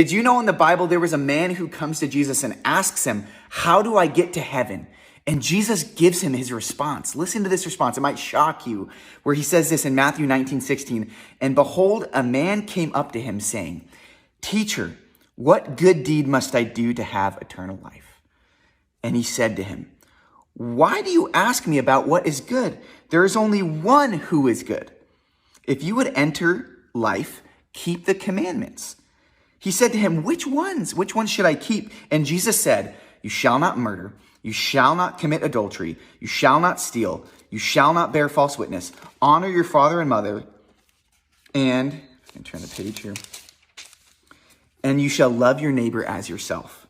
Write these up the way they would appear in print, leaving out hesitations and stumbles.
Did you know in the Bible there was a man who comes to Jesus and asks him, how do I get to heaven? And Jesus gives him his response. Listen to this response. It might shock you, where he says this in Matthew 19:16. And behold, a man came up to him saying, Teacher, what good deed must I do to have eternal life? And he said to him, Why do you ask me about what is good? There is only one who is good. If you would enter life, keep the commandments. He said to him, Which ones? Which ones should I keep? And Jesus said, You shall not murder. You shall not commit adultery. You shall not steal. You shall not bear false witness. Honor your father and mother. And, I'm going to turn the page here. And you shall love your neighbor as yourself.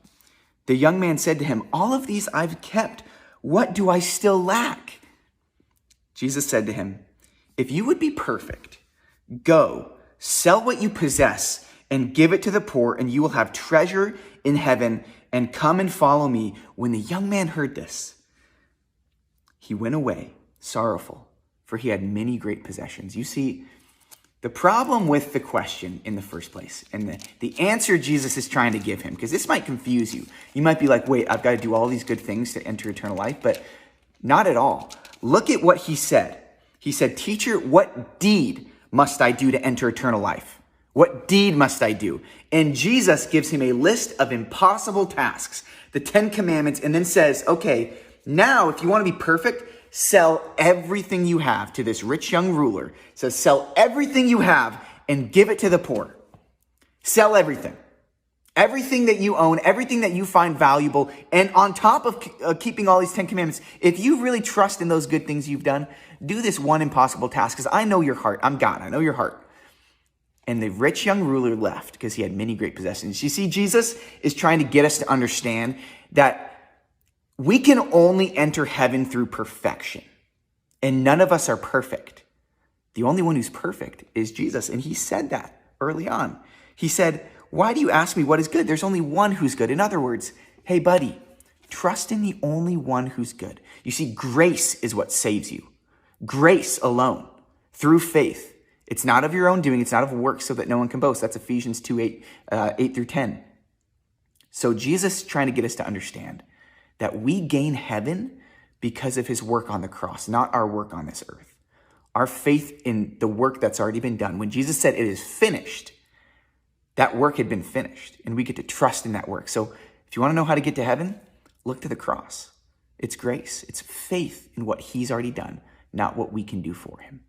The young man said to him, All of these I've kept. What do I still lack? Jesus said to him, If you would be perfect, go, sell what you possess and give it to the poor, and you will have treasure in heaven, and come and follow me. When the young man heard this, he went away sorrowful, for he had many great possessions. You see, the problem with the question in the first place, and the answer Jesus is trying to give him, because this might confuse you. You might be like, wait, I've got to do all these good things to enter eternal life, but not at all. Look at what he said. He said, Teacher, what deed must I do to enter eternal life? What deed must I do? And Jesus gives him a list of impossible tasks, the 10 commandments, and then says, okay, now if you want to be perfect, sell everything you have to this rich young ruler. It says, sell everything you have and give it to the poor. Sell everything. Everything that you own, everything that you find valuable. And on top of keeping all these 10 commandments, if you really trust in those good things you've done, do this one impossible task, because I know your heart. I'm God. I know your heart. And the rich young ruler left because he had many great possessions. You see, Jesus is trying to get us to understand that we can only enter heaven through perfection. And none of us are perfect. The only one who's perfect is Jesus. And he said that early on. He said, why do you ask me what is good? There's only one who's good. In other words, hey, buddy, trust in the only one who's good. You see, grace is what saves you. Grace alone, through faith. It's not of your own doing. It's not of works so that no one can boast. That's Ephesians 2, 8 through 10. So Jesus is trying to get us to understand that we gain heaven because of his work on the cross, not our work on this earth. Our faith in the work that's already been done. When Jesus said it is finished, that work had been finished, and we get to trust in that work. So if you want to know how to get to heaven, look to the cross. It's grace. It's faith in what he's already done, not what we can do for him.